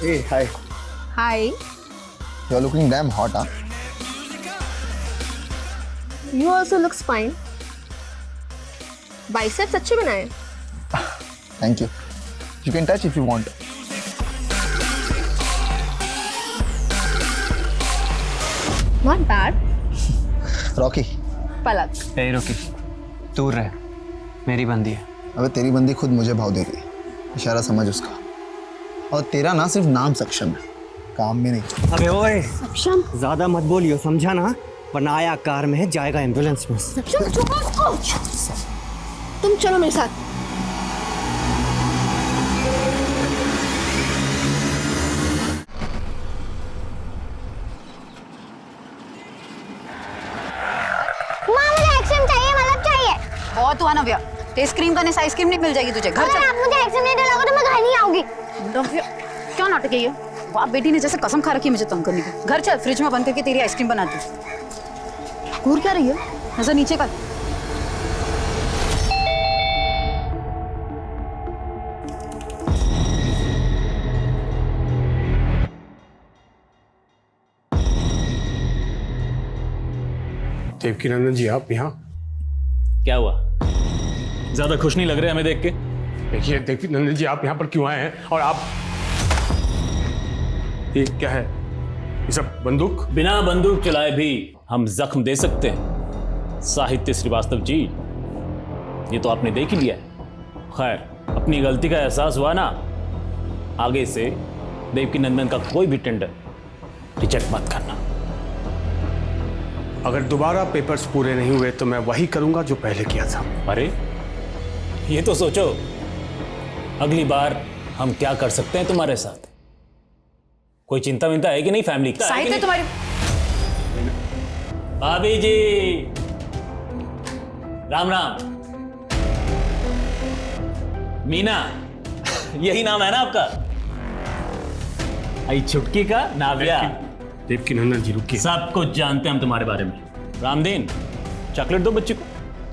Hey, hi. Hi. You're looking damn hot, huh? You also looks fine. Biceps अच्छे बनाए. Thank you. You can touch if you want. Not bad. Rocky. पलक. ए रोकी, दूर रह, मेरी बंदी है. अबे तेरी बंदी खुद मुझे भाव दे रही है. इशारा समझ उसका. और तेरा ना सिर्फ नाम सक्षम है, काम में नहीं. अबे ओए, सक्षम. ज्यादा मत बोलियो, समझा ना? वरना आया कार में है, जाएगा एम्बुलेंस में. सक्षम छोड़ो उसको. तुम चलो मेरे साथ. बहुत हुआ नव्या, टेस्ट क्रीम करने से आइसक्रीम नहीं मिल जाएगी तुझे. घर चल. आप मुझे आइसक्रीम नहीं दिलाओगे तो मैं घर नहीं आऊंगी. नव्या, क्या नाटक है ये? बाप बेटी ने जैसे कसम खा रखी है मुझे तंग करने की. घर चल, फ्रिज में बंद करके तेरी आइसक्रीम बनाती हूँ. घूर क्या रही है? नजर नीचे कर. देवकी नंदन जी, आप यहाँ? क्या हुआ? ज्यादा खुश नहीं लग रहे हमें देख के. देखिए देवकी नंदन जी, आप यहाँ पर क्यों आए हैं? और आप ये क्या है? ये सब बंदूक? बिना बंदूक चलाए भी हम जख्म दे सकते हैं साहित्य श्रीवास्तव जी. ये तो आपने देख ही लिया है. खैर, अपनी गलती का एहसास हुआ ना, आगे से देवकी नंदन का कोई भी टेंडर रिजेक्ट मत करना. अगर दोबारा पेपर्स पूरे नहीं हुए तो मैं वही करूंगा जो पहले किया था. अरे ये तो सोचो, अगली बार हम क्या कर सकते हैं तुम्हारे साथ. कोई चिंता विंता है कि नहीं फैमिली की? साहित्य तुम्हारी. भाभी जी, राम राम. मीना, यही नाम है ना आपका? आई छुटकी का नाव्या. देवकी नंदन जी रुकिए. सब कुछ जानते हैं हम तुम्हारे बारे में. रामदीन, चॉकलेट दो बच्चे को.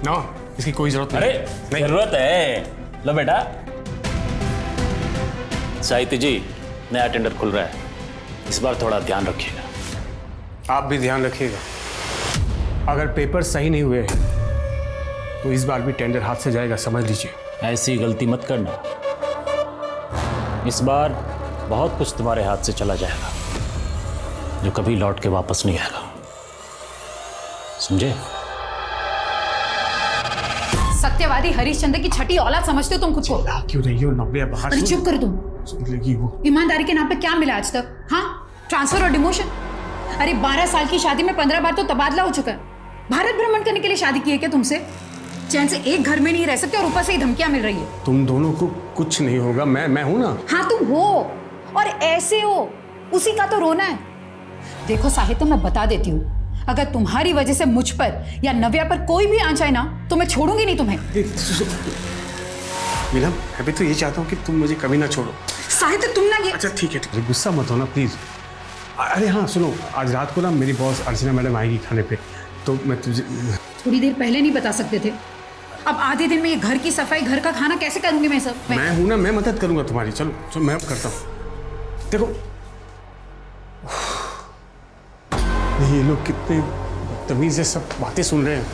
ना, इसकी कोई जरूरत नहीं. अरे जरूरत है. लो बेटा. साहित्य जी, नया टेंडर खुल रहा है, इस बार थोड़ा ध्यान रखिएगा. आप भी ध्यान रखिएगा. अगर पेपर सही नहीं हुए तो इस बार भी टेंडर हाथ से जाएगा, समझ लीजिए. ऐसी गलती मत करना. इस बार बहुत कुछ तुम्हारे हाथ से चला जाएगा जो कभी लौट के वापस नहीं आएगा, समझे? सत्यवादी हरिश्चंद्र की छठी औलाद समझते हो तुम खुद को? क्यों नहीं हो नव्या? बाहर अरे चुप कर तुम. सुन लेगी वो. ईमानदारी के नाम पे क्या मिला आज तक? हाँ, ट्रांसफर और डिमोशन. अरे 12 साल की शादी में 15 बार तो तबादला हो चुका है. भारत भ्रमण करने के लिए शादी की है क्या तुमसे? चैन से एक घर में नहीं रह सकते और ऊपर से ही धमकियां मिल रही है. तुम दोनों को कुछ नहीं होगा. मैं हूं ना. हाँ तुम हो, और ऐसे हो. उसी का तो रोना है. देखो साहित्य, मैं बता देती हूँ, अगर तुम्हारी वजह से मुझ पर या नव्या पर कोई भी आंच आए ना, तो मैं छोड़ूंगी नहीं तुम्हें. मीना, मैं भी तो ये चाहता हूँ कि तुम मुझे कभी ना छोड़ो. साहित्य तुम ना ये. अच्छा ठीक है, गुस्सा मत होना प्लीज. अरे हाँ सुनो, आज रात को ना मेरी बॉस अर्चना मैडम आएगी खाने पे, तो मैं तुझे थोड़ी देर पहले नहीं बता सकते थे? अब आधे दिन में ये घर की सफाई, घर का खाना कैसे करूंगी मैं सब? मैं हूं ना, मैं मदद करूंगा तुम्हारी. चलो मैं अब करता हूँ. देखो ये लोग कितने तमीज से सब बातें सुन रहे हैं.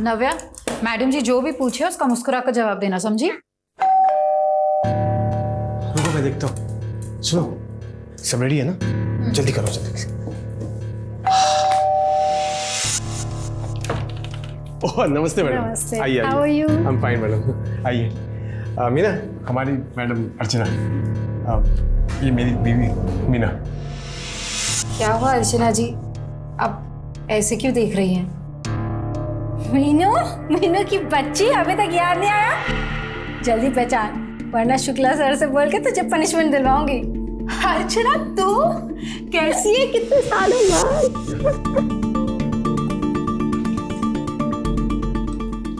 नव्या, मैडम जी जो भी पूछे उसका मुस्कुरा कर जवाब देना, समझी? रुको मैं देखता हूँ. सुनो, सब रेडी है ना? जल्दी करो जल्दी. ओह नमस्ते मैडम. नमस्ते. आइए. How are you? I am fine madam. आइए. मीना, हमारी मैडम अर्चना. ये मेरी बीवी मीना. क्या हुआ अर्चना जी, अब ऐसे क्यों देख रही हैं? मीनू, मीनू की बच्ची अभी तक याद नहीं आया? जल्दी पहचान, वरना शुक्ला सर से बोल के तुझे पनिशमेंट दिलवाऊंगी. अर्चना तू कैसी है? कितने सालों बाद.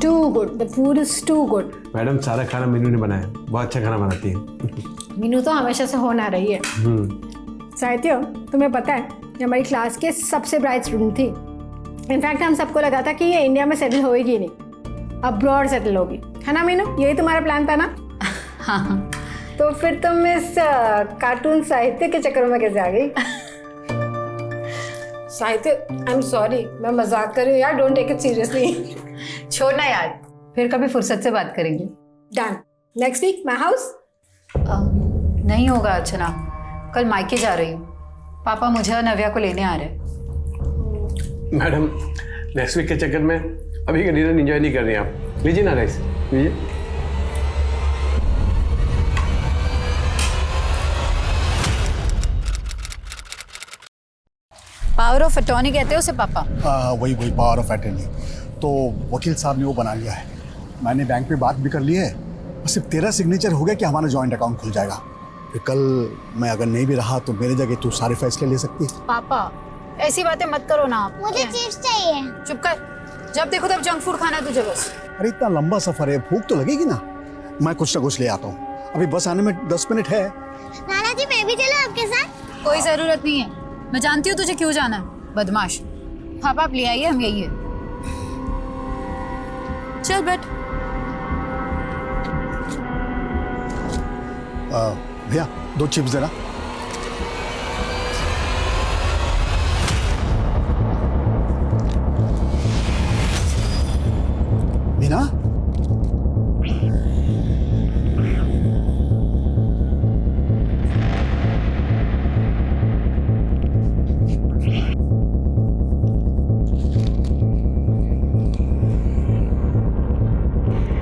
Too good, the food is too good. Madam सारा खाना मीनू ने बनाया. बहुत अच्छा खाना बनाती है. मीनू तो हमेशा से होना रही है. साहित्य, तुम्हें पता है ये हमारी क्लास के सबसे ब्राइट स्टूडेंट थी. इनफैक्ट हम सबको लगा था कि ये इंडिया में सेटल होएगी नहीं, अब्रॉड सेटल होगी, है ना मीनू? यही तुम्हारा प्लान था ना? हाँ। तो फिर तुम इस कार्टून साहित्य के चक्कर में कैसे आ गई? साहित्य, आई एम सॉरी, मैं मजाक कर रही हूँ यार, डोंट टेक इट सीरियसली। छोड़ना यार, फिर कभी फुर्सत से बात करेंगे। Done. Next week my house? नहीं होगा अर्चना, कल मायके जा रही हूँ। पापा मुझे और नव्या को लेने आ रहे हैं। मैडम, नेक्स्ट वीक के चक्कर में अभी का डिनर एंजॉय नहीं कर रही हैं आप। लीजिए ना राइस, लीजिए। पावर ऑफ अटॉर्नी कहते हो उसे पापा? वही पावर ऑफ अटर्नी। तो वकील साहब ने वो बना लिया है, मैंने बैंक पे बात भी कर ली है, बस सिर्फ तेरा सिग्नेचर हो गया कि हमारा जॉइंट अकाउंट खुल जाएगा। फिर कल मैं अगर नहीं भी रहा तो मेरे जगह तू सारे फैसले ले सकती है। पापा ऐसी बातें मत करो ना आप। मुझे चिप्स चाहिए। चुप कर, जब देखो तब जंक फूड खाना है तुझे बस। अरे इतना लंबा सफर है, भूख तो लगेगी ना, मैं कुछ ना कुछ ले आता हूँ। अभी बस आने में 10 मिनट है। नाना जी मैं भी चलूं आपके साथ? कोई जरूरत नहीं है, मैं जानती हूँ तुझे क्यों जाना है, बदमाश। पापा आप ले आइए, हम यही है। चल बैठ। भैया 2 चिप्स देना। मीना,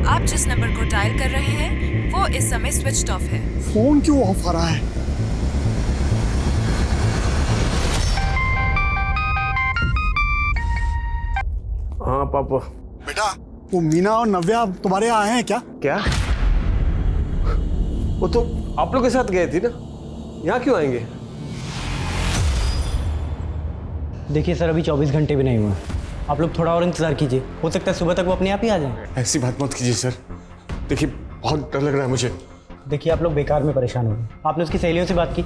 आप जिस नंबर को डायल कर रहे हैं वो इस समय स्विच्ड ऑफ है। फोन क्यों ऑफ आ रहा है? हाँ पापा। बेटा वो मीना और नव्या तुम्हारे यहाँ आए हैं क्या? क्या? वो तो आप लोग के साथ गए थे ना, यहाँ क्यों आएंगे? देखिए सर, अभी 24 घंटे भी नहीं हुए, आप लोग थोड़ा और इंतजार कीजिए, हो सकता है सुबह तक वो अपने आप ही आ जाए। ऐसी बात मत कीजिए सर, देखिए बहुत डर लग रहा है मुझे। देखिए आप लोग बेकार में परेशान हो गए, आपने उसकी सहेलियों से बात की,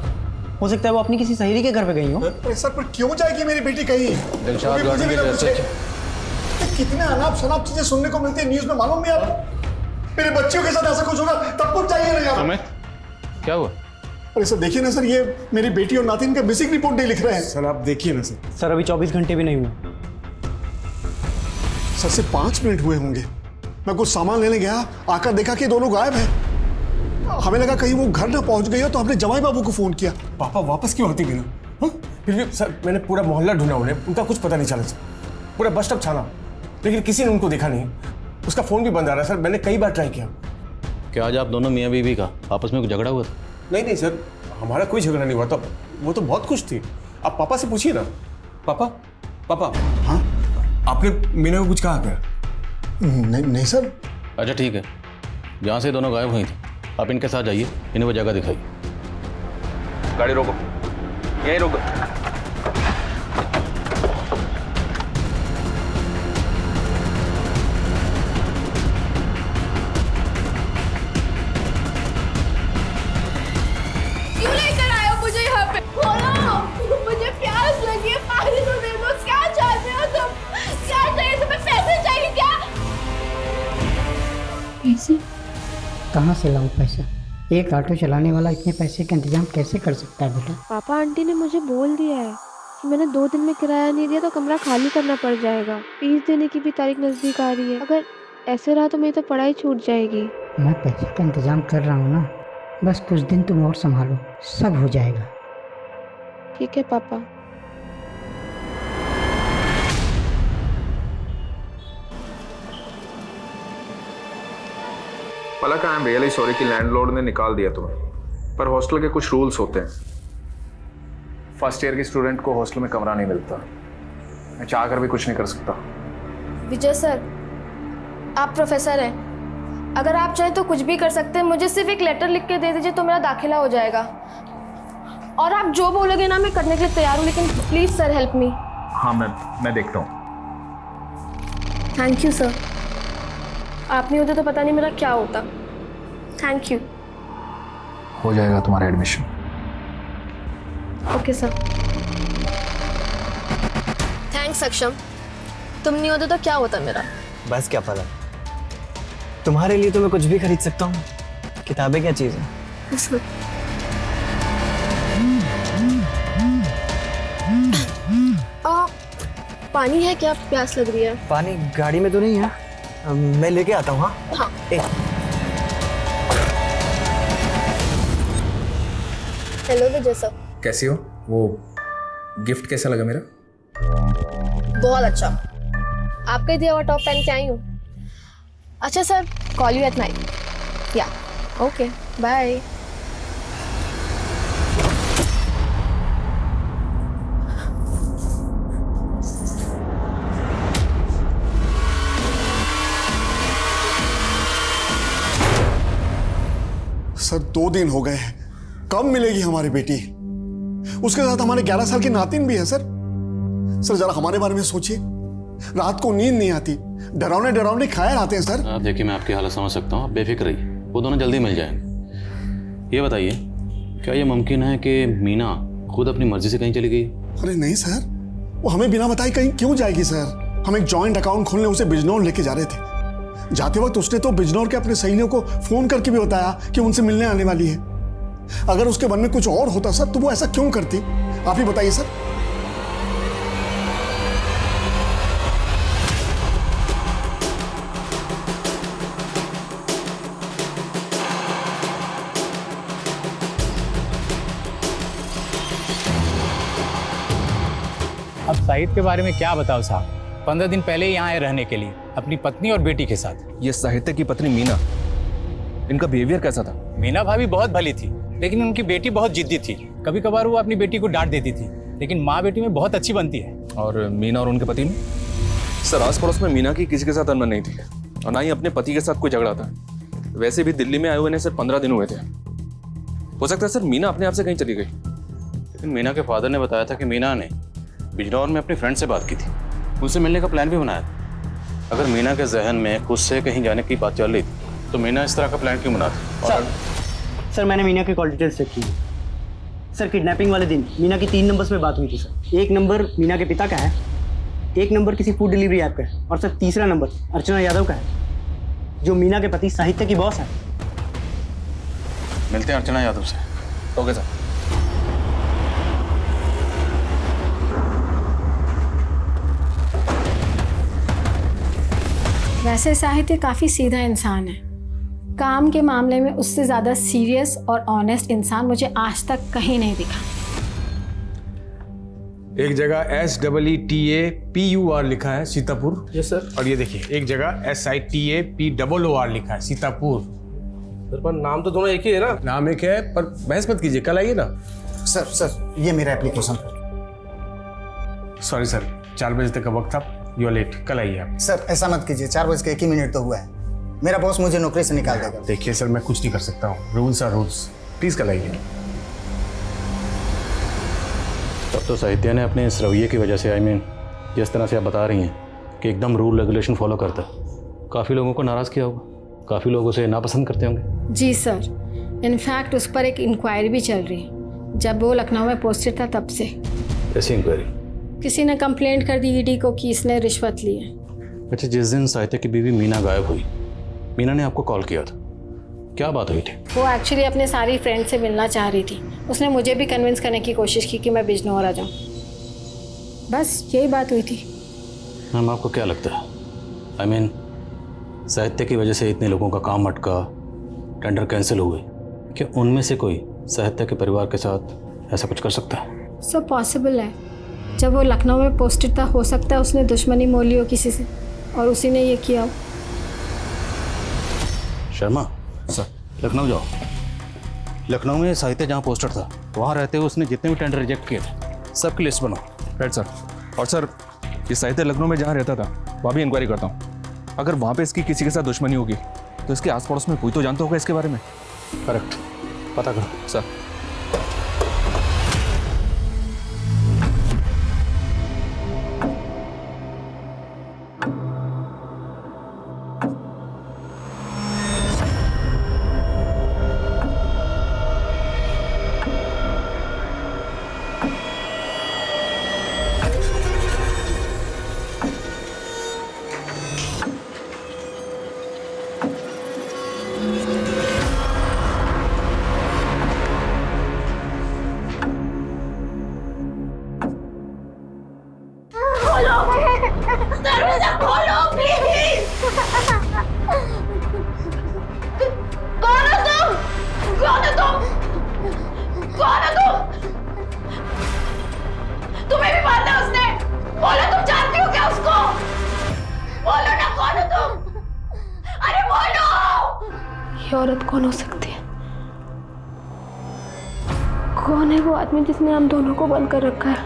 हो सकता है वो अपनी किसी सहेली के घर पे गई हो। अरे सर पर क्यों जाएगी मेरी बेटी कहीं? मुझे भी ना पूछे। कितने अनाप शनाप चीजें सुनने को मिलती है न्यूज में, मालूम नहीं आपको? मेरे बच्चियों के साथ ऐसा कुछ होगा तब कुछ चाहिए ना यार। क्या हुआ? अरे सर देखिए ना सर, ये मेरी बेटी और नातिन का मिसिंग रिपोर्ट नहीं लिख रहे हैं। सर आप देखिए ना सर। सर अभी 24 घंटे भी नहीं हुए। सर से 5 मिनट हुए होंगे, मैं कुछ सामान लेने गया, आकर देखा कि दोनों गायब हैं। हमें लगा कहीं वो घर ना पहुंच गई हो, तो हमने जमाई बाबू को फोन किया। पापा वापस क्यों आती बिना? हाँ? फिर भी सर मैंने पूरा मोहल्ला ढूंढा, उन्हें उनका कुछ पता नहीं चला सर, पूरा बस स्टॉप छाना, लेकिन किसी ने उनको देखा नहीं। उसका फोन भी बंद आ रहा है सर, मैंने कई बार ट्राई किया। क्या आज आप दोनों मियाँ बीवी का आपस में कुछ झगड़ा हुआ था? नहीं सर, हमारा कोई झगड़ा नहीं हुआ था, वो तो बहुत खुश थी। आप पापा से पूछिए ना। पापा। हाँ आपने मीना को कुछ कहा क्या? नहीं सर। अच्छा ठीक है, जहाँ से दोनों गायब हुई थी आप इनके साथ जाइए, इन्हें वो जगह दिखाइए। गाड़ी रोको, यहीं रोको। क्यों लेकर आए हो मुझे यहाँ पे? बोलो, मुझे प्यास लगी है, पानी तो दे दो। क्या चाहते हो तुम? क्या चाहिए तुम्हें? पैसे चाहिए क्या? पैसे कहाँ से लाऊं पैसा? एक ऑटो चलाने वाला इतने पैसे का इंतजाम कैसे कर सकता है बेटा? पापा आंटी ने मुझे बोल दिया है कि मैंने 2 दिन में किराया नहीं दिया तो कमरा खाली करना पड़ जाएगा। फीस देने की भी तारीख नजदीक आ रही है, अगर ऐसे रहा तो मेरी तो पढ़ाई छूट जाएगी। मैं पैसे का इंतजाम कर रहा हूँ ना, बस कुछ दिन तुम और संभालो, सब हो जाएगा। ठीक है पापा। पलक, आई एम रियली सॉरी कि लैंडलॉर्ड ने निकाल दिया तुम्हें, पर हॉस्टल के कुछ रूल्स होते हैं। फर्स्ट ईयर के स्टूडेंट को हॉस्टल में कमरा नहीं मिलता। मैं चाह कर भी कुछ नहीं कर सकता। विजय सर, आप प्रोफेसर हैं, अगर आप चाहें तो कुछ भी कर सकते हैं। मुझे सिर्फ एक लेटर लिख के दे दीजिए तो मेरा दाखिला हो जाएगा, और आप जो बोलोगे ना मैं करने के लिए तैयार हूँ, लेकिन प्लीज सर हेल्प मी। हाँ मैं देखता हूँ। थैंक यू सर, आप नहीं होते तो पता नहीं मेरा क्या होता। Thank you. हो जाएगा तुम्हारा एडमिशन। Okay sir. थैंक्स सक्षम, तुम नहीं होते तो क्या होता मेरा। बस क्या पता, तुम्हारे लिए तो मैं कुछ भी खरीद सकता हूँ, किताबें क्या चीज़ है। पानी है क्या? प्यास लग रही है। पानी गाड़ी में तो नहीं है, मैं लेके आता हूँ। हाँ हेलो विजय सर। कैसी हो? वो गिफ्ट कैसा लगा मेरा? बहुत अच्छा। आपका दिया हुआ टॉप पहन के आई हूँ। अच्छा sir, call you at night. या ओके, बाय। सर 2 दिन हो गए हैं, कब मिलेगी हमारी बेटी? उसके साथ हमारे 11 साल की नातिन भी है सर। सर जरा हमारे बारे में सोचिए, रात को नींद नहीं आती, डरावने डरावने ख्याल आते हैं सर। आप देखिए, मैं आपकी हालत समझ सकता हूँ, आप बेफिक्र रहिए, वो दोनों जल्दी मिल जाएंगे। ये बताइए, क्या ये मुमकिन है कि मीना खुद अपनी मर्जी से कहीं चली गई? अरे नहीं सर, वो हमें बिना बताए कहीं क्यों जाएगी सर? हम एक जॉइंट अकाउंट खोलने उसे बिजनौर लेके जा रहे थे। जाते वक्त उसने तो बिजनौर के अपने सहेलियों को फोन करके भी बताया कि उनसे मिलने आने वाली है। अगर उसके मन में कुछ और होता सर तो वो ऐसा क्यों करती? आप ही बताइए सर। अब साहिद के बारे में क्या बताओ साहब, 15 दिन पहले ही यहाँ आए रहने के लिए अपनी पत्नी और बेटी के साथ। ये साहित्य की पत्नी मीना, इनका बिहेवियर कैसा था? मीना भाभी बहुत भली थी, लेकिन उनकी बेटी बहुत जिद्दी थी। कभी कभार वो अपनी बेटी को डांट देती थी, लेकिन माँ बेटी में बहुत अच्छी बनती है। और मीना और उनके पति में? सर आस पड़ोस में मीना की किसी के साथ अनबन नहीं थी, और ना ही अपने पति के साथ कोई झगड़ा था। वैसे भी दिल्ली में आए हुए ने सिर्फ 15 दिन हुए थे। हो सकता है सर मीना अपने आप से कहीं चली गई। लेकिन मीना के फादर ने बताया था कि मीना ने बिजनौर में अपनी फ्रेंड से बात की थी, उनसे मिलने का प्लान भी बनाया था। अगर मीना के जहन में खुद से कहीं जाने की बात चल रही थी तो मीना इस तरह का प्लान क्यों बनाती? सर मैंने मीना की कॉल डिटेल्स चेक की। सर किडनैपिंग वाले दिन मीना की 3 नंबर्स में बात हुई थी सर। एक नंबर मीना के पिता का है, एक नंबर किसी फूड डिलीवरी ऐप का है, और सर तीसरा नंबर अर्चना यादव का है, जो मीना के पति साहित्य की बॉस है। मिलते हैं अर्चना यादव से। Okay sir. वैसे साहित्य काफ़ी सीधा इंसान है। काम के मामले में उससे ज़्यादा सीरियस और ऑनेस्ट इंसान मुझे आज तक कहीं नहीं दिखा। एक जगह SEETAPUR लिखा है सीतापुर। Yes sir. और ये देखिए एक जगह SITAPOOR लिखा है सीतापुर। पर नाम तो दोनों एक ही है ना? नाम एक है, पर बहस मत कीजिए, कल आइए ना। सर ये मेरा एप्लीकेशन। सॉरी सर, 4 बजे तक का वक्त था, यू आर लेट, कल आइए आप। सर ऐसा मत कीजिए, 4 बज के 1 ही मिनट तो हुआ है। मेरा बॉस मुझे नौकरी से निकाल देगा। देखिए सर, मैं कुछ नहीं कर सकता हूँ, रूल्स आर रूल्स, प्लीज कल आइए। तब तो साहित्य ने अपने इस रवैये की वजह से, जिस तरह से आप बता रही हैं कि एकदम रूल रेगुलेशन फॉलो करता है, काफ़ी लोगों को नाराज़ किया होगा, काफ़ी लोग उसे नापसंद करते होंगे। जी सर, इनफैक्ट उस पर एक इंक्वायरी भी चल रही है। जब वो लखनऊ में पोस्टेड था तब से। ऐसी इंक्वायरी? किसी ने कंप्लेंट कर दी ईडी को कि इसने रिश्वत ली है। अच्छा, जिस दिन साहित्य की बीवी मीना गायब हुई, मीना ने आपको कॉल किया था, क्या बात हुई थी? वो एक्चुअली अपने सारी फ्रेंड से मिलना चाह रही थी। उसने मुझे भी कन्विंस करने की कोशिश की कि मैं बिजनौर आ जाऊँ। बस यही बात हुई थी। मैम आपको क्या लगता है, साहित्य की वजह से इतने लोगों का काम अटका, टेंडर कैंसिल हुए, क्या उनमें से कोई साहित्य के परिवार के साथ ऐसा कुछ कर सकता है? सो पॉसिबल है। जब वो लखनऊ में पोस्टेड था, हो सकता है उसने दुश्मनी मोल ली हो किसी से और उसी ने ये किया हो। शर्मा सर, लखनऊ जाओ। लखनऊ में साहित्य जहाँ पोस्टर था, वहाँ रहते हुए उसने जितने भी टेंडर रिजेक्ट किए थे, सबकी लिस्ट बनाओ। Right sir. और सर, ये साहित्य लखनऊ में जहाँ रहता था वहाँ भी इंक्वायरी करता हूँ। अगर वहाँ पे इसकी किसी के साथ दुश्मनी होगी तो इसके आस पड़ोस में कोई तो जानता होगा इसके बारे में। करेक्ट, पता करो सर। ये औरत कौन हो सकती है? कौन है वो आदमी जिसने हम दोनों को बंद कर रखा है?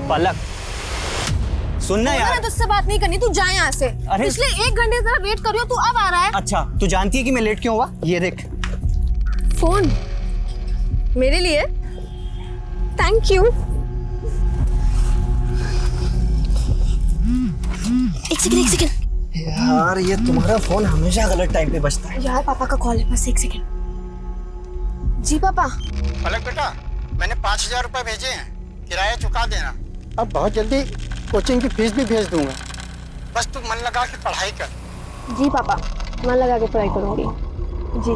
पलक, सुनना यार। मैंने तुझसे बात नहीं करनी, तू जा यहाँ से। पिछले 1 घंटे से वेट कर रही हो, तू अब आ रहा है। अच्छा, तू जानती है कि मैं लेट क्यों हुआ? ये देख। फोन मेरे लिए? Thank you. एक सेकंड। यार ये तुम्हारा फोन हमेशा गलत टाइम पे बजता है। यार पापा का कॉल है, बस 1 सेकंड। जी पापा। पलक बेटा, मैंने 5,000 रुपए भेजे हैं, किराया चुका देना। अब बहुत जल्दी कोचिंग की फीस भी भेज दूंगा, बस तू मन लगा के पढ़ाई कर। जी पापा, मन लगा के पढ़ाई करूंगी। जी।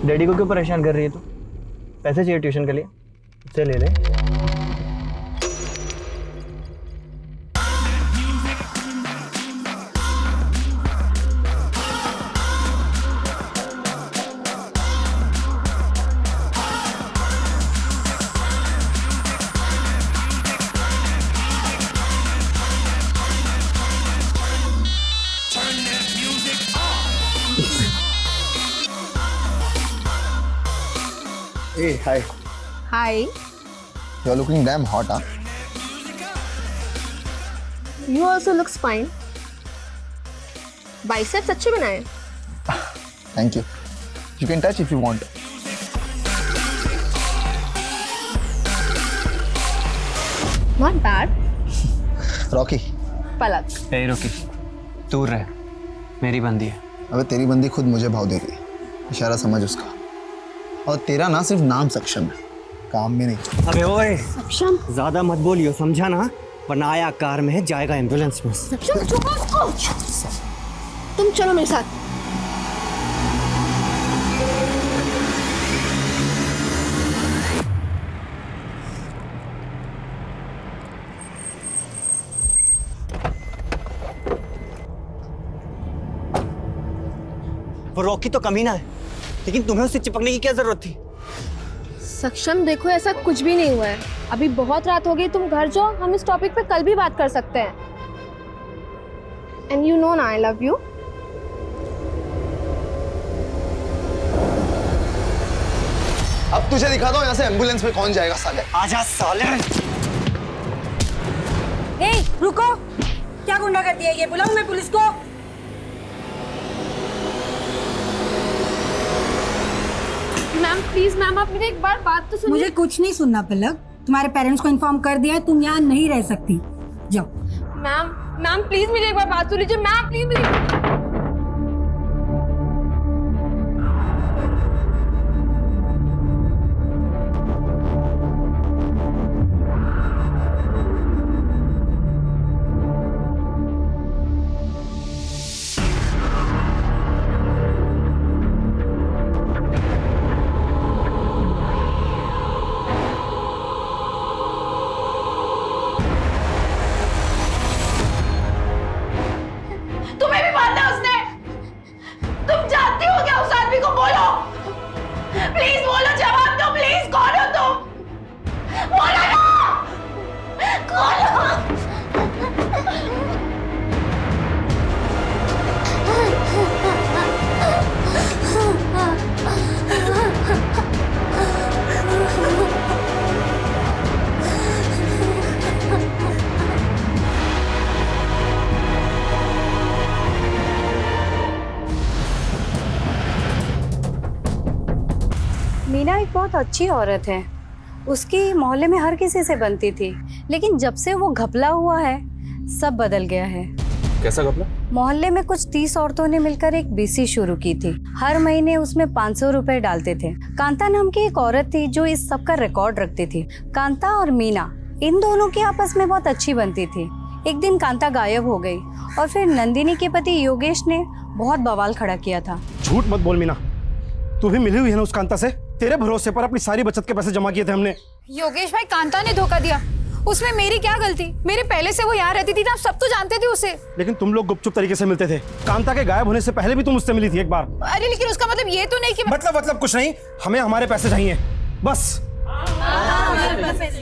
डैडी को क्यों परेशान कर रही है तू? पैसे चाहिए ट्यूशन के लिए, उससे ले ले। Hey, hi. Hi. You're looking damn hot, huh? You also looks fine. Biceps अच्छे बनाए। Thank you. You can touch if you want. Not bad. Rocky. पलक। ए रोकी, दूर रह, मेरी बंदी है। अबे तेरी बंदी खुद मुझे भाव दे रही है, इशारा समझ उसका। और तेरा ना सिर्फ नाम सक्षम है, काम में नहीं। अबे ओए, सक्षम ज्यादा मत बोलियो, समझा ना? वरना आया कार में जाएगा एम्बुलेंस में। सक्षम चुप हो। तुम चलो मेरे साथ। वो रॉकी तो कमीना है, लेकिन तुम्हें उससे चिपकने की क्या जरूरत थी? सक्षम देखो, ऐसा कुछ भी नहीं हुआ है। अभी बहुत रात हो गई, तुम घर जाओ, हम इस टॉपिक पे कल भी बात कर सकते हैं। एंड यू नो ना आई लव यू। अब तुझे दिखा दो यहाँ से एम्बुलेंस में कौन जाएगा साले। आजा साले। ए, रुको, क्या गुंडा कर दिया ये? बुलाऊं मैं पुलिस को? मैम प्लीज, मैम आप मेरी एक बार बात तो सुनिए। मुझे कुछ नहीं सुनना पलक, तुम्हारे पेरेंट्स को इन्फॉर्म कर दिया है, तुम यहाँ नहीं रह सकती, जाओ। मैम प्लीज मेरी एक बार बात सुन लीजिए। मैम प्लीज मेरी। तुम्हें भी मारना है उसने। तुम जानती हो क्या उस आदमी को? बोलो प्लीज, बोलो, जवाब दो प्लीज। कौन हो तुम? बोलो ना, कौन हो? मीना एक बहुत अच्छी औरत है, उसकी मोहल्ले में हर किसी से बनती थी, लेकिन जब से वो घपला हुआ है सब बदल गया है। कैसा घपला? मोहल्ले में कुछ 30 औरतों ने मिलकर एक बीसी शुरू की थी। हर महीने उसमें 500 रुपए डालते थे। कांता नाम की एक औरत थी जो इस सब का रिकॉर्ड रखती थी। कांता और मीना इन दोनों की आपस में बहुत अच्छी बनती थी। एक दिन कांता गायब हो गई और फिर नंदिनी के पति योगेश ने बहुत बवाल खड़ा किया था। झूठ मत बोल मीना, तू भी मिली हुई है ना उस कांता से? तेरे भरोसे पर अपनी सारी बचत के पैसे जमा किए थे हमने। योगेश भाई, कांता ने धोखा दिया, उसमें मेरी क्या गलती? मेरे पहले से वो यहाँ रहती थी ना, आप सब तो जानते थे उसे। लेकिन तुम लोग गुपचुप तरीके से मिलते थे। कांता के गायब होने से पहले भी तुम उससे मिली थी एक बार। अरे लेकिन उसका मतलब ये तो नहीं कि मतलब कुछ नहीं, हमें हमारे पैसे चाहिए बस।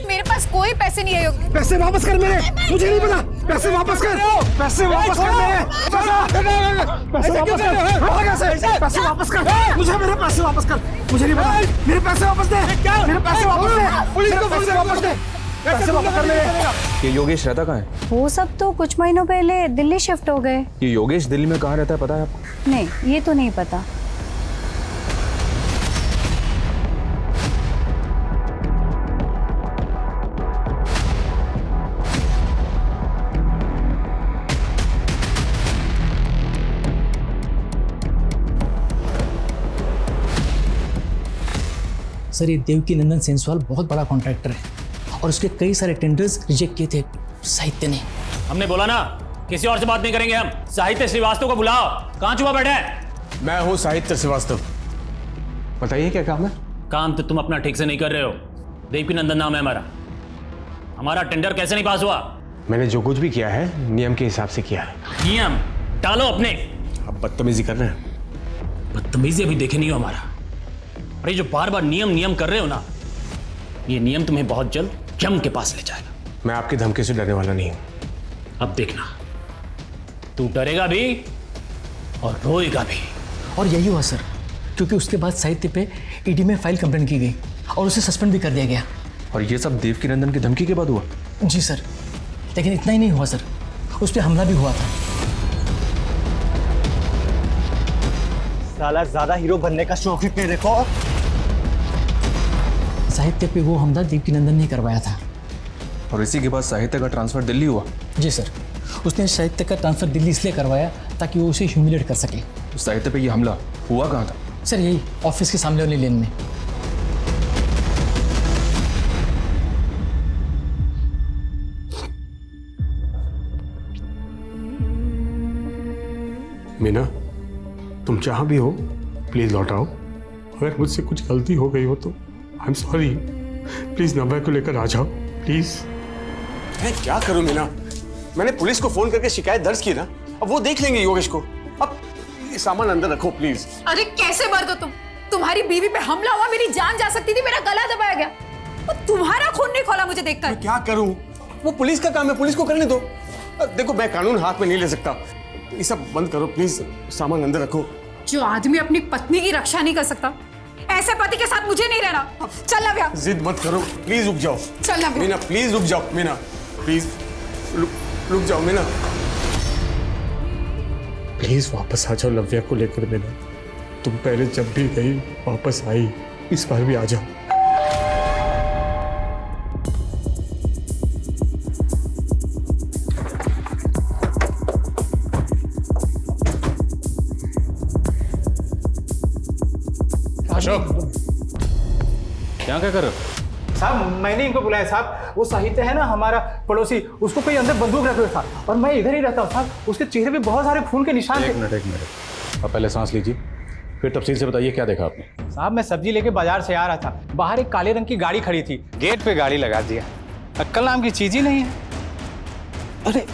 मेरे पास कोई पैसे नहीं है। पैसे वापस कर मेरे, मुझे नहीं पता। पैसे वापस कर, पैसे वापस कर मेरे, पैसे वापस कर, पैसे वापस कर, मुझे मेरे पैसे वापस कर, मुझे नहीं पता, मेरे पैसे वापस दे, मेरे पैसे वापस दे, मेरे पैसे वापस दे, पैसे वापस कर मेरे। ये योगेश रहता कहाँ है? वो सब तो कुछ महीनों पहले दिल्ली शिफ्ट हो गए। ये योगेश दिल्ली में कहाँ रहता है पता है आपको? नहीं, ये तो नहीं पता। सर ये देवकी नंदन सेंसवाल बहुत बड़ा कॉन्ट्रैक्टर है और उसके कई सारे टेंडर्स रिजेक्ट किए थे साहित्य ने। हमने बोला ना किसी और से बात नहीं करेंगे हम। साहित्य श्रीवास्तव को बुलाओ। कहाँ छुपा बैठे हैं? मैं हूँ साहित्य श्रीवास्तव। बताइए क्या काम है? काम तो तुम अपना ठीक से नहीं कर रहे हो। देवकी नंदन नाम है हमारा। हमारा टेंडर कैसे नहीं पास हुआ? मैंने जो कुछ भी किया है नियम के हिसाब से किया है। नियम डालो अपने। अब बदतमीजी कर रहे हैं। बदतमीजी अभी देखे नहीं हो हमारा। अरे जो बार बार नियम नियम कर रहे हो ना, ये नियम तुम्हें बहुत जल्द यम के पास ले जाएगा। मैं आपकी धमकी से डरने वाला नहीं हूं। अब देखना, तू डरेगा भी और रोएगा भी। और यही हुआ सर, क्योंकि उसके बाद साहित्य पे ईडी में फाइल कंप्लेन की गई और उसे सस्पेंड भी कर दिया गया। और ये सब देवकी नंदन की धमकी के बाद हुआ? जी सर, लेकिन इतना ही नहीं हुआ सर, उस पर हमला भी हुआ था। साला ज्यादा हीरो बनने का शौक है तेरे को। साहित्य पे वो हमला देवकी नंदन ने करवाया था। और इसी के बाद साहित्य का ट्रांसफर दिल्ली हुआ? जी सर, उसने साहित्य का ट्रांसफर दिल्ली इसलिए करवाया ताकि वो उसे ह्यूमिलेट कर सके। तो साहित्य पे ये हमला हुआ कहाँ था? सर यही ऑफिस के सामने वाली लेन में। मीना, तुम जहां भी हो प्लीज लौट आओ। अगर मुझसे कुछ गलती हो गई हो तो आई एम सॉरी। प्लीज नव्या को लेकर आ जाओ प्लीज। मैं क्या करूं मीना? मैंने पुलिस को फोन करके शिकायत दर्ज की ना, अब वो देख लेंगे योगेश को। अब ये सामान अंदर रखो प्लीज। अरे कैसे मर्द हो तुम? तुम्हारी बीवी पे हमला हुआ, मेरी जान जा सकती थी, मेरा गला दबाया गया और तुम्हारा खून नहीं खोला मुझे देखकर। मैं क्या करूं? वो पुलिस का काम है, पुलिस को करने दो। देखो मैं कानून हाथ में नहीं ले सकता। ये सब बंद करो प्लीज, सामान अंदर रखो। जो आदमी अपनी पत्नी की रक्षा नहीं कर सकता, ऐसे पति के साथ मुझे नहीं रहना। चल नव्या। जिद मत करो प्लीज, रुक जाओ। चल नव्या। मीना प्लीज रुक जाओ। मीना प्लीज रुक जाओ। मीना प्लीज वापस आ जाओ नव्या को लेकर। मीना तुम पहले जब भी गई वापस आई, इस बार भी आ जाओ। अशोक, क्या कर रहे हो? साहब मैंने इनको बुलाया साहब। वो साहित्य है ना हमारा पड़ोसी, उसको कोई अंदर बंदूक रखे हुए था और मैं इधर ही रहता हूँ साहब। उसके चेहरे पे बहुत सारे खून के निशान थे। एक मिनट। अब पहले सांस लीजिए, फिर तफसील से बताइए क्या देखा आपने। साहब मैं सब्जी लेके बाजार से आ रहा था, बाहर एक काले रंग की गाड़ी खड़ी थी, गेट पे गाड़ी लगा दिया। अक्कल नाम की चीज ही नहीं है। अरे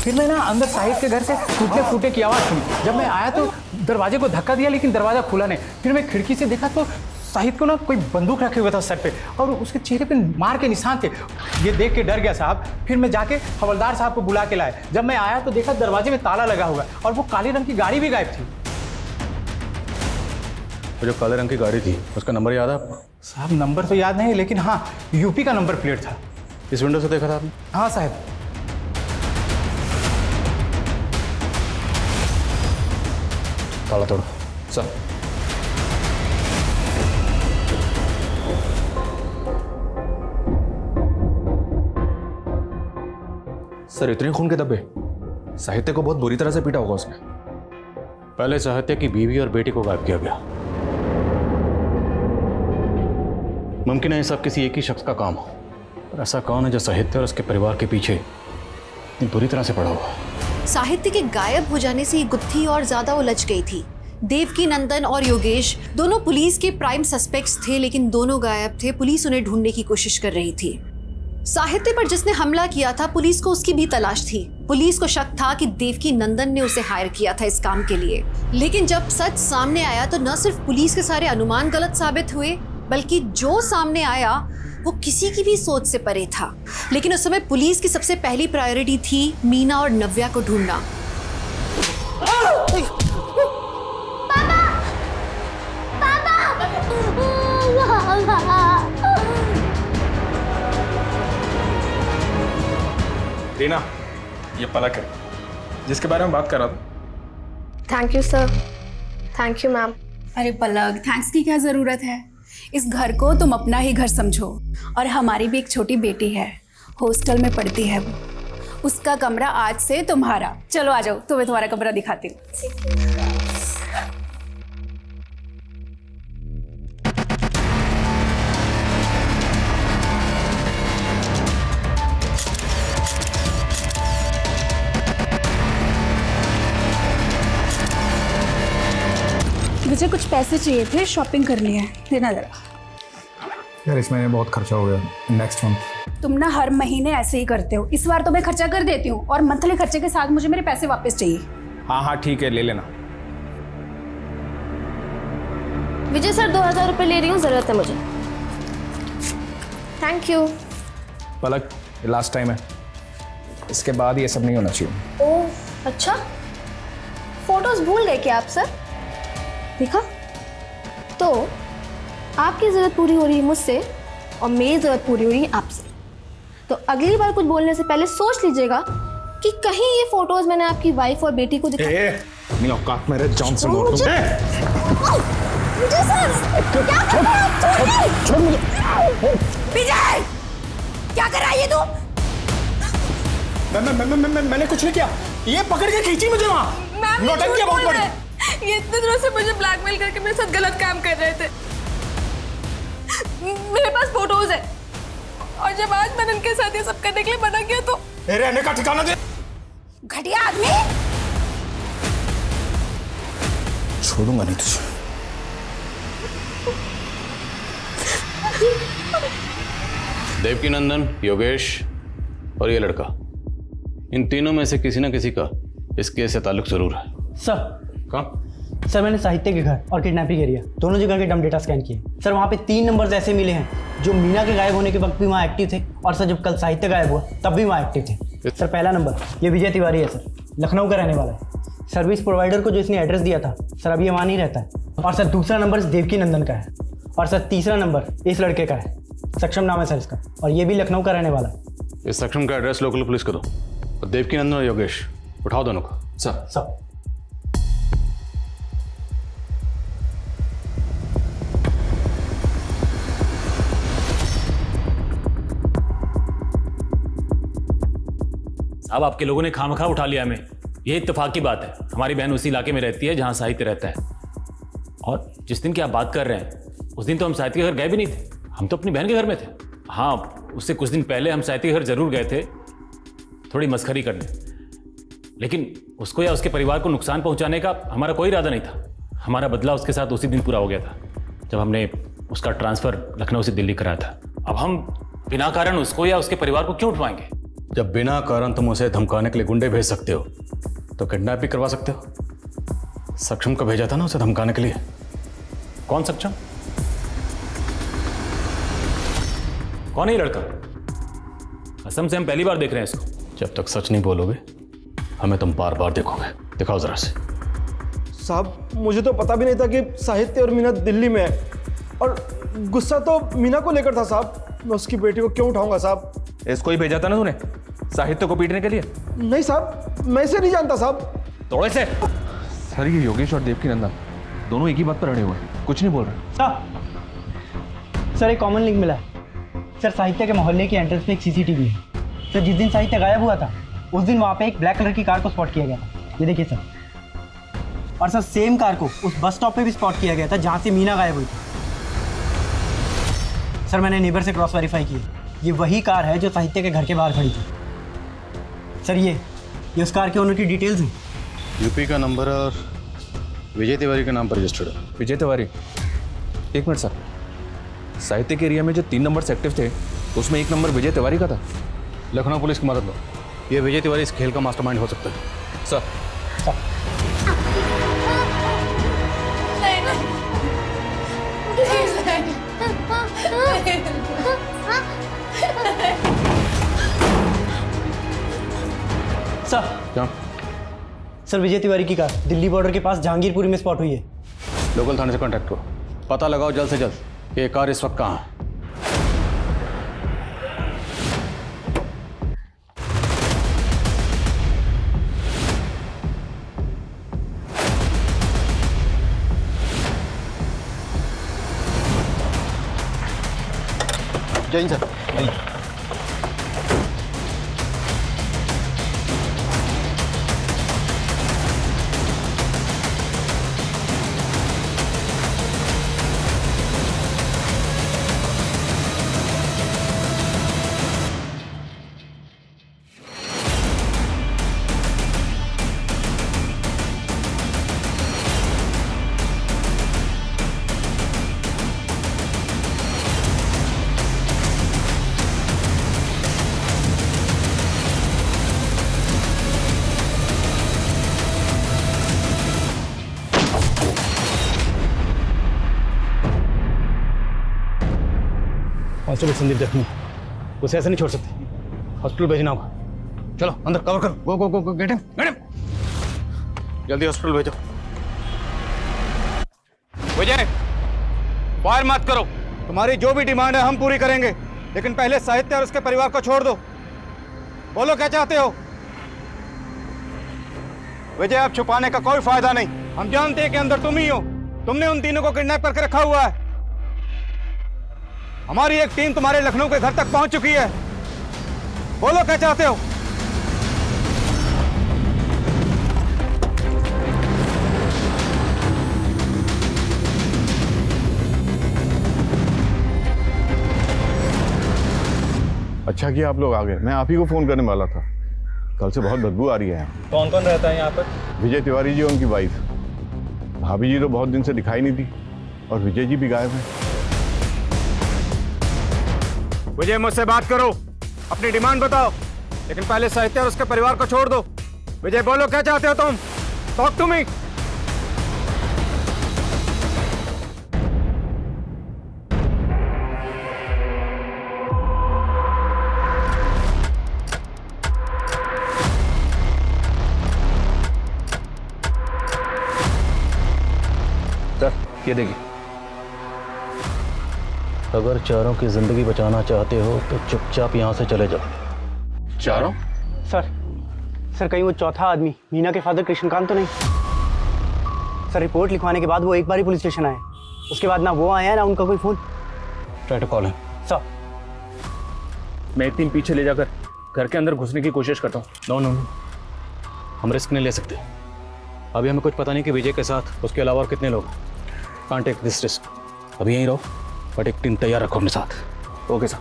फिर मैं ना अंदर साहित्य के घर से टूटने फूटे की आवाज़ सुनी। जब मैं आया तो दरवाजे को धक्का दिया लेकिन दरवाजा खुला नहीं। फिर मैं खिड़की से देखा तो साहित्य को ना कोई बंदूक रखे हुआ था सर पे और उसके चेहरे पे मार के निशान थे। ये देख के डर गया साहब। फिर मैं जाके हवलदार साहब को बुला के लाया। जब मैं आया तो देखा दरवाजे में ताला लगा हुआ और वो काले रंग की गाड़ी भी गायब थी। तो जो काले रंग की गाड़ी थी उसका नंबर याद है आपको? साहब नंबर तो याद नहीं, लेकिन हाँ यूपी का नंबर प्लेट था। इस विंडो से देखा था आपने? हाँ साहब। ताला तोड़ो। सर सर इतने खून के धब्बे? साहित्य को बहुत बुरी तरह से पीटा होगा उसने। पहले साहित्य की बीवी और बेटी को गायब किया गया। मुमकिन है ये सब किसी एक ही शख्स का काम हो, पर ऐसा कौन है जो साहित्य और उसके परिवार के पीछे इतनी बुरी तरह से पड़ा हुआ? साहित्य के गायब हो जाने से ये गुत्थी और ज्यादा उलझ गई थी। देवकी नंदन और योगेश दोनों पुलिस के प्राइम सस्पेक्ट्स थे, लेकिन दोनों गायब थे। पुलिस उन्हें ढूंढने की कोशिश कर रही थी। साहित्य पर जिसने हमला किया था, पुलिस को उसकी भी तलाश थी। पुलिस को शक था कि देवकी नंदन ने उसे हायर किया था इस काम के लिए। लेकिन जब सच सामने आया तो न सिर्फ पुलिस के सारे अनुमान गलत साबित हुए, बल्कि जो सामने आया वो किसी की भी सोच से परे था। लेकिन उस समय पुलिस की सबसे पहली प्रायोरिटी थी मीना और नव्या को ढूंढना। रीना, ये पलक है जिसके बारे में बात कर रहा था। Thank you sir. Thank you ma'am. अरे पलक, थैंक्स की क्या ज़रूरत है। इस घर को तुम अपना ही घर समझो। और हमारी भी एक छोटी बेटी है, हॉस्टल में पढ़ती है वो। उसका कमरा आज से तुम्हारा। चलो आ जाओ, तुम्हें तुम्हारा कमरा दिखाती हूँ। मुझे कुछ पैसे चाहिए थे, शॉपिंग करनी है, देना जरा। यार इस महीने बहुत खर्चा हो गया, नेक्स्ट मंथ। तुम ना हर महीने ऐसे ही करते हो। इस बार तो मैं खर्चा कर देती हूँ और मंथली खर्चे के साथ मुझे मेरे पैसे वापस चाहिए। हाँ हाँ ठीक है, ले लेना। विजय सर 2000 रुपये ले रही हूँ, ज़रूरत है मुझे। Thank you. पलक, ये लास्ट टाइम है, इसके बाद ये सब नहीं होना चाहिए। ओह अच्छा, फोटोज भूल गए क्या आप सर? देखा, तो आपकी ज़रूरत पूरी हो रही है मुझसे और मेरी ज़रूरत पूरी हो रही है आपसे। तो अगली बार कुछ बोलने से पहले सोच लीजिएगा कि कहीं ये फोटोज मैंने आपकी वाइफ और बेटी को दिखा। नहीं औकात मेरे जान से मार दूं। विजय सर, क्या कर रहे हैं आप? छोड़ मुझे। विजय, क्या कर रहा है ये तू? मैंने कुछ नहीं किया, ये पकड़ के खींची मुझे वहाँ। नौटंकी बहुत बड़ी। ये इतने दिनों से मुझे ब्लैकमेल करके मेरे साथ गलत काम कर रहे थे। मेरे पास फोटोज है और जब आज मैंने उनके साथ ये सब करने के लिए मना किया तो रहने का ठिकाना दे। घटिया आदमी। छोड़ूंगा नहीं तुझे। देवकीनंदन, योगेश और ये लड़का, इन तीनों में से किसी ना किसी का इस केस से ताल्लुक जरूर है। सर, कहाँ? सर मैंने साहित्य के घर और किडनैपिंग एरिया दोनों जगह के डम डेटा स्कैन किए। सर वहाँ पे 3 नंबर्स ऐसे मिले हैं जो मीना के गायब होने के वक्त भी वहाँ एक्टिव थे, और सर जब कल साहित्य गायब हुआ तब भी वहाँ एक्टिव थे। सर पहला नंबर ये विजय तिवारी है सर, लखनऊ का रहने वाला है। सर्विस प्रोवाइडर को जो इसने एड्रेस दिया था सर अभी वहाँ नहीं रहता है। और सर दूसरा नंबर देवकीनंदन का है। और सर तीसरा नंबर इस लड़के का है, सक्षम नाम है सर इसका, और ये भी लखनऊ का रहने वाला है। इस सक्षम का एड्रेस लोकल पुलिस को दो और देवकीनंदन और योगेश उठाओ दोनों को। सर अब आपके लोगों ने खामखा उठा लिया हमें। ये इत्तेफाक की बात है, हमारी बहन उसी इलाके में रहती है जहां साहित्य रहता है। और जिस दिन की आप बात कर रहे हैं उस दिन तो हम साहित्य के घर गए भी नहीं थे, हम तो अपनी बहन के घर में थे। हाँ, उससे कुछ दिन पहले हम साहित्य के घर जरूर गए थे थोड़ी मस्खरी करने, लेकिन उसको या उसके परिवार को नुकसान पहुंचाने का हमारा कोई इरादा नहीं था। हमारा बदला उसके साथ उसी दिन पूरा हो गया था जब हमने उसका ट्रांसफ़र लखनऊ से दिल्ली कराया था। अब हम बिना कारण उसको या उसके परिवार को क्यों उठवाएंगे? जब बिना कारण तुम उसे धमकाने के लिए गुंडे भेज सकते हो तो किडनैप भी करवा सकते हो। सक्षम को भेजा था ना उसे धमकाने के लिए। कौन सक्षम? कौन है ये लड़का? कसम से हम पहली बार देख रहे हैं इसको। जब तक सच नहीं बोलोगे हमें तुम बार बार देखोगे। दिखाओ जरा से। साहब मुझे तो पता भी नहीं था कि साहित्य और मीना दिल्ली में है, और गुस्सा तो मीना को लेकर था साहब। मैं उसकी बेटी को क्यों उठाऊंगा साहब? इसको ही भेजा था ना तूने साहित्य को पीटने के लिए? नहीं साहब, मैं इसे नहीं जानता साहब। तोड़े से। सर ये योगेश और देवकीनंदन दोनों एक ही बात पर अड़े हुए हैं, कुछ नहीं बोल रहे। सर एक कॉमन लिंक मिला है सर। साहित्य के मोहल्ले की एंट्रेंस पे एक सीसीटीवी है सर। जिस दिन साहित्य गायब हुआ था उस दिन वहाँ पे एक ब्लैक कलर की कार को स्पॉट किया गया था, ये देखिए सर। और सर सेम कार को उस बस स्टॉप पे भी स्पॉट किया गया था जहाँ से मीना गायब हुई थी। सर मैंने नेबर से क्रॉस वेरीफाई किया, ये वही कार है जो साहित्य के घर के बाहर खड़ी थी। सर ये उस कार के ओनर की डिटेल्स हैं। यूपी का नंबर और विजय तिवारी के नाम पर रजिस्टर्ड है। विजय तिवारी? एक मिनट सर, साहित्य के एरिया में जो 3 नंबर एक्टिव थे उसमें 1 नंबर विजय तिवारी का था। लखनऊ पुलिस की मदद लो, ये विजय तिवारी इस खेल का मास्टरमाइंड हो सकता है। सर सर विजय तिवारी की कार दिल्ली बॉर्डर के पास जहांगीरपुरी में स्पॉट हुई है। लोकल थाने से कांटेक्ट करो, पता लगाओ जल्द से जल्द कि ये कार इस वक्त कहाँ है। जय सर। कांस्टेबल संदीप जख्मी, उसे ऐसे नहीं छोड़ सकते, हॉस्पिटल भेजना होगा। चलो अंदर कवर करो, गो गो गो गो, गेट हिम, जल्दी हॉस्पिटल भेजो। विजय, फायर मत करो। तुम्हारी जो भी डिमांड है हम पूरी करेंगे, लेकिन पहले साहित्य और उसके परिवार को छोड़ दो। बोलो क्या चाहते हो? विजय, अब छुपाने का कोई फायदा नहीं। हम जानते हैं कि अंदर तुम ही हो। तुमने उन तीनों को किडनैप करके रखा हुआ है। हमारी एक टीम तुम्हारे लखनऊ के घर तक पहुंच चुकी है। बोलो क्या चाहते हो? अच्छा किया आप लोग आ गए, मैं आप ही को फोन करने वाला था। कल से बहुत बदबू आ रही है यहाँ। कौन कौन रहता है यहाँ पर? विजय तिवारी जी और उनकी वाइफ। भाभी जी तो बहुत दिन से दिखाई नहीं थी और विजय जी भी गायब हैं। विजय, मुझसे बात करो, अपनी डिमांड बताओ, लेकिन पहले साहित्य और उसके परिवार को छोड़ दो। विजय, बोलो क्या चाहते हो तुम? Talk to me. सर ये देखिए, अगर चारों की जिंदगी बचाना चाहते हो तो चुपचाप यहाँ से चले जाओ। चारों? सर कहीं वो चौथा आदमी मीना के फादर कृष्णकांत तो नहीं? सर रिपोर्ट लिखवाने के बाद वो एक बार ही पुलिस स्टेशन आए, उसके बाद ना वो आया ना उनका कोई phone. Try to call him. Sir मैं एक टीम पीछे ले जाकर घर के अंदर घुसने की कोशिश करता हूँ। नो नो नो, हम रिस्क नहीं ले सकते। अभी हमें कुछ पता नहीं कि विजय के साथ उसके अलावा और कितने लोग। Can't take this risk. अभी यहीं रहो, बट एक टीम तैयार रखो अपने साथ। Okay sir.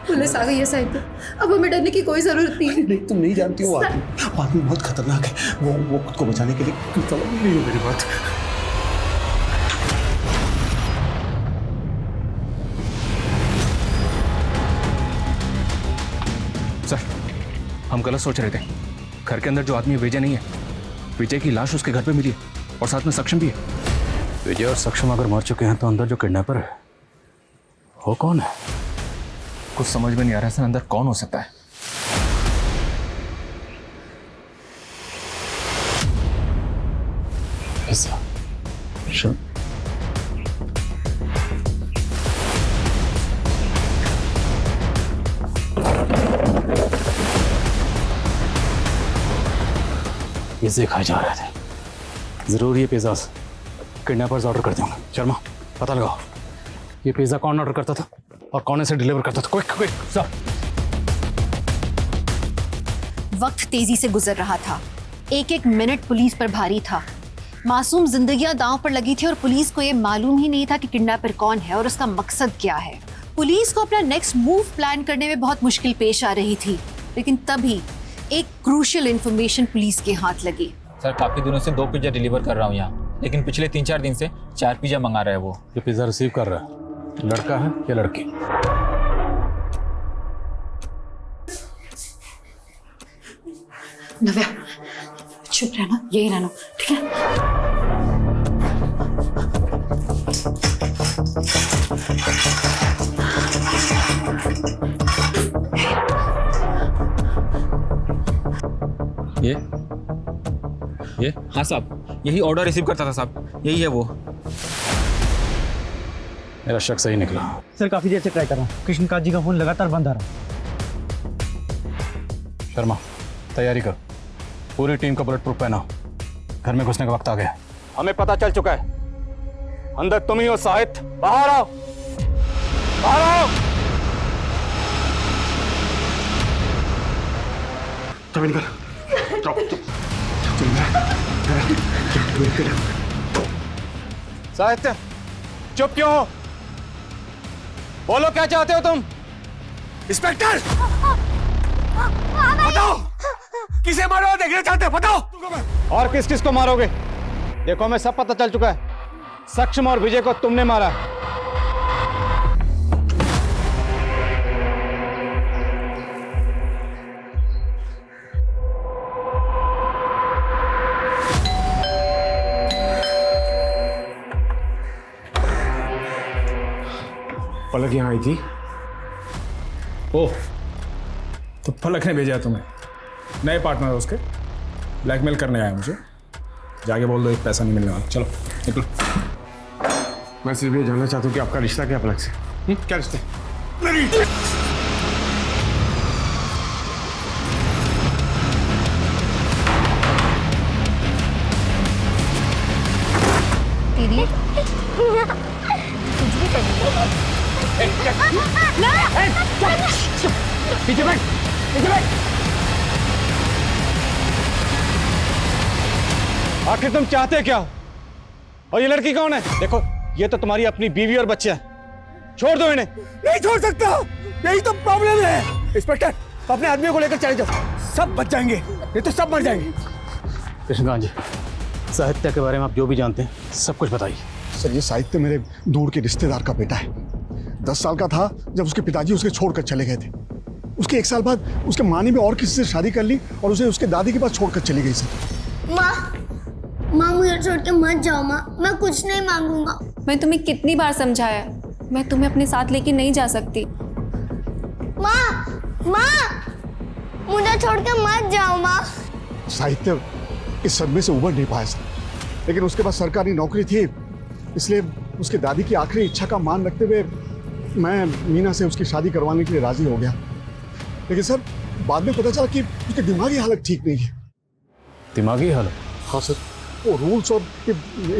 पुलिस आ गई है साहित्य, अब हमें डरने की कोई जरूरत नहीं है। नहीं, तुम नहीं जानती हो आदमी बहुत खतरनाक है। वो खुद को बचाने के लिए समझ नहीं हो मेरी बात। सर हम गलत सोच रहे थे। घर के अंदर जो आदमी विजय नहीं है, विजय की लाश उसके घर पे मिली है और साथ में सक्षम भी है। विजय और सक्षम अगर मर चुके हैं तो अंदर जो किडनैपर है वो कौन है? कुछ समझ में नहीं आ रहा सर, अंदर कौन हो सकता है? ऐसा Sure. पिज़्ज़े खाए जा रहे थे। जरूर ये पिज़्ज़ा किडनैपर्स ऑर्डर करते होंगे। शर्मा पता लगाओ ये पिज़्ज़ा कौन ऑर्डर करता था और कौन इसे डिलीवर करता था। Quick quick sir. वक्त तेजी से गुजर रहा था, एक एक मिनट पुलिस पर भारी था। मासूम जिंदगियां दांव पर लगी थी और पुलिस को यह मालूम ही नहीं था कि किडनैपर कौन है और उसका मकसद क्या है। पुलिस को अपना नेक्स्ट मूव प्लान करने में बहुत मुश्किल पेश आ रही थी, लेकिन तभी एक क्रूशियल इंफॉर्मेशन पुलिस के हाथ लगी। सर काफी दिनों से 2 पिज्जा डिलीवर कर रहा हूँ यहाँ, लेकिन पिछले 3-4 दिन से 4 पिज्जा मंगा रहा है वो। ये पिज़्ज़ा रिसीव कर रहा है लड़का है या लड़की? नव्या चुप रहना, यही रहना, ठीक है? ये? हाँ साहब, यही ऑर्डर रिसीव करता था साहब, यही है वो। मेरा शक सही निकला। सर काफी देर से ट्राई कर रहा हूँ, कृष्णकांत जी का फोन लगातार बंद आ रहा। शर्मा तैयारी कर, पूरी टीम का बुलेट प्रूफ पहना, घर में घुसने का वक्त आ गया। हमें पता चल चुका है, अंदर तुम ही हो साहित्य। बाहर आओ, बाहर आओ। चल निकल। साहित्य चुप क्यों हो? बोलो क्या चाहते हो तुम? इंस्पेक्टर बताओ, किसे मारो देखना चाहते हो बताओ। और किस किस को मारोगे? देखो हमें सब पता चल चुका है, सक्षम और विजय को तुमने मारा। पलक यहाँ आई थी। ओह, तो पलक ने भेजा तुम्हें, नए पार्टनर है उसके, ब्लैकमेल करने आया मुझे। जाके बोल दो एक पैसा नहीं मिलने वाला। चलो निकलो। मैं सिर्फ ये जानना चाहता हूँ कि आपका रिश्ता क्या पलक से? क्या रिश्ता? दीदी कुछ भी करिए। पीछे बैठ, पीछे बैठ। आखिर तुम चाहते क्या हो? और ये लड़की कौन है? देखो ये तो तुम्हारी अपनी बीवी और बच्चे हैं, छोड़ दो इन्हें। नहीं छोड़ सकता, यही तो प्रॉब्लम है। इंस्पेक्टर अपने आदमियों को लेकर चले जाओ, सब बच जाएंगे, नहीं तो सब मर जाएंगे। कृष्णकांत जी, साहित्य के बारे में आप जो भी जानते हैं सब कुछ बताइए। सर ये साहित्य मेरे दूर के रिश्तेदार का बेटा है। 10 साल का था जब उसके पिताजी उसे छोड़कर चले गए थे। उसके 1 साल बाद उसके माँ ने भी और किसी से शादी कर ली और उसे उसके दादी के पास छोड़कर चली गई। सर माँ मुझे छोड़ के मत जाओ माँ, मैं कुछ नहीं मांगूंगा। मैं तुम्हें कितनी बार समझाया, मैं तुम्हें अपने साथ लेके नहीं जा सकती। माँ मुझे छोड़ के मत जाओ माँ। साहित्य इस सदमे से उबर नहीं पाया सर, लेकिन उसके पास सरकारी नौकरी थी, इसलिए उसके दादी की आखिरी इच्छा का मान रखते हुए मैं मीना से उसकी शादी करवाने के लिए राजी हो गया। लेकिन सर बाद में पता चला कि उसकी दिमागी हालत ठीक नहीं है। दिमागी हालत? हाँ सर, वो रूल्स और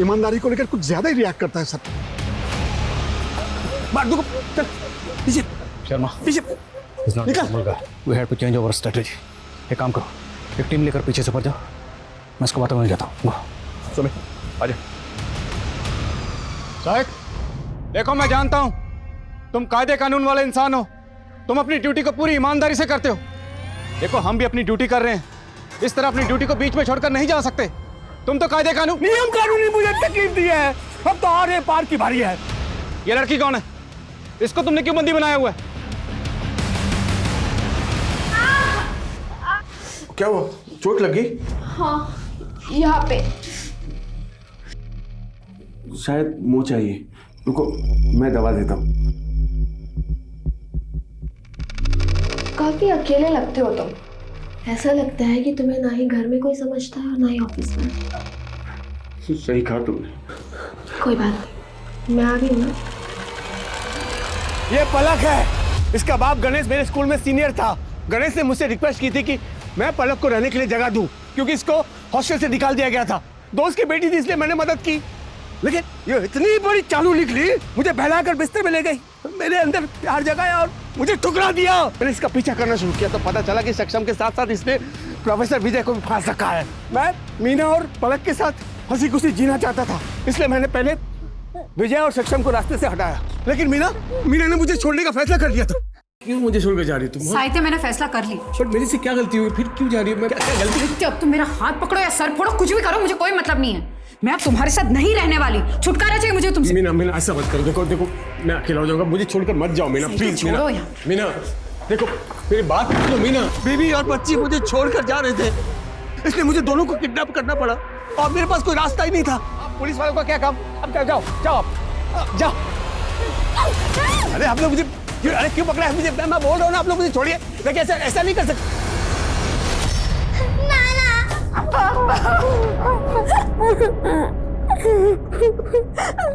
ईमानदारी को लेकर कुछ ज्यादा ही रिएक्ट करता है सर। मार दो, चल पीछे। शर्मा पीछे निकल। We have to change our strategy. एक काम करो, एक टीम लेकर पीछे से पड़ जाओ, मैं इसको बातों में जाता हूँ। सुनो आ जाओ। साहिब देखो मैं जानता हूं तुम कायदे कानून वाले इंसान हो, तुम अपनी ड्यूटी को पूरी ईमानदारी से करते हो। देखो हम भी अपनी ड्यूटी कर रहे हैं, इस तरह अपनी ड्यूटी को बीच में छोड़कर नहीं जा सकते। तुम तो कायदे कानून नियम कानून ने मुझे तकलीफ दी है, अब तो और पार की बारी है। ये लड़की कौन है? इसको तुमने क्यों बंदी बनाया हुआ है? क्या हुआ, चोट लगी? हाँ यहाँ पे। शायद मुंह चाहिए, रुको मैं दवा देता हूँ। काफी अकेले लगते हो तुम, ऐसा लगता है कि तुम्हें ना ही घर में कोई समझता है और ना ही ऑफिस में। सही कहा तुमने। कोई बात नहीं, मैं आ गई ना। ये पलक है, इसका बाप गणेश मेरे स्कूल में सीनियर था। गणेश ने मुझसे रिक्वेस्ट की थी कि मैं पलक को रहने के लिए जगह दूं, क्योंकि इसको हॉस्टल से निकाल दिया गया था। दोस्त की बेटी थी इसलिए मैंने मदद की, लेकिन ये इतनी बड़ी चालू निकली, मुझे बहलाकर बिस्तर में ले गई, मेरे अंदर प्यार जगाया और मुझे ठुकरा दिया। मैंने इसका पीछा करना शुरू किया तो पता चला कि सक्षम के साथ साथ इसने प्रोफेसर विजय को भी फांस रखा है। मैं मीना और पलक के साथ हंसी खुशी जीना चाहता था, इसलिए मैंने पहले विजय और सक्षम को रास्ते से हटाया, लेकिन मीना ने मुझे छोड़ने का फैसला कर लिया था। क्यों मुझे छोड़कर जा रही तुम? साहित्य मैंने फैसला कर ली। पर मेरी से क्या गलती हुई, फिर क्यों जा रही हो? मैं क्या गलती? अब तुम मेरा हाथ पकड़ो या सर फोड़ो, कुछ भी करो, मुझे कोई मतलब नहीं है। मैं अब तुम्हारे साथ नहीं रहने वाली, छुटकारा चाहिए मुझे तुमसे। मीना ऐसा मत करो, देखो मैं अकेला हो जाऊंगा, मुझे छोड़कर मत जाओ मीना, प्लीज। मीना देखो मेरी बात सुनो। मीना बीवी और बच्ची मुझे छोड़कर जा रहे थे, इसलिए मुझे दोनों को किडनैप करना पड़ा और मेरे पास कोई रास्ता ही नहीं था। पुलिस वालों का क्या काम? अब जाओ जाओ जाओ। अरे आप लोग मुझे क्यों पकड़ा है? मुझे मैं बोल रहा हूँ ना, आप लोग मुझे छोड़िए। देखिए ऐसा नहीं कर सकते।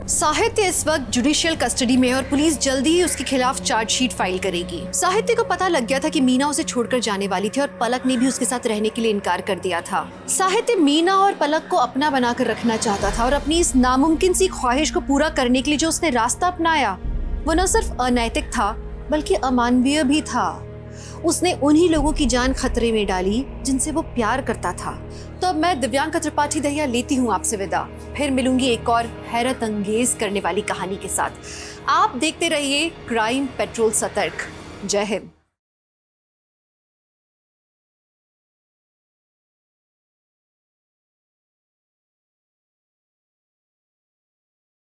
साहित्य इस वक्त जुडिशियल कस्टडी में है और पुलिस जल्दी ही उसके खिलाफ चार्जशीट फाइल करेगी। साहित्य को पता लग गया था कि मीना उसे छोड़कर जाने वाली थी और पलक ने भी उसके साथ रहने के लिए इनकार कर दिया था। साहित्य मीना और पलक को अपना बनाकर रखना चाहता था और अपनी इस नामुमकिन सी ख्वाहिश को पूरा करने के लिए जो उसने रास्ता अपनाया वो न सिर्फ अनैतिक था बल्कि अमानवीय भी था। उसने उन्हीं लोगों की जान खतरे में डाली जिनसे वो प्यार करता था। तो अब मैं दिव्यांका त्रिपाठी दहिया लेती हूँ आपसे विदा। फिर मिलूंगी एक और हैरत अंगेज करने वाली कहानी के साथ। आप देखते रहिए क्राइम पेट्रोल सतर्क। जय हिंद।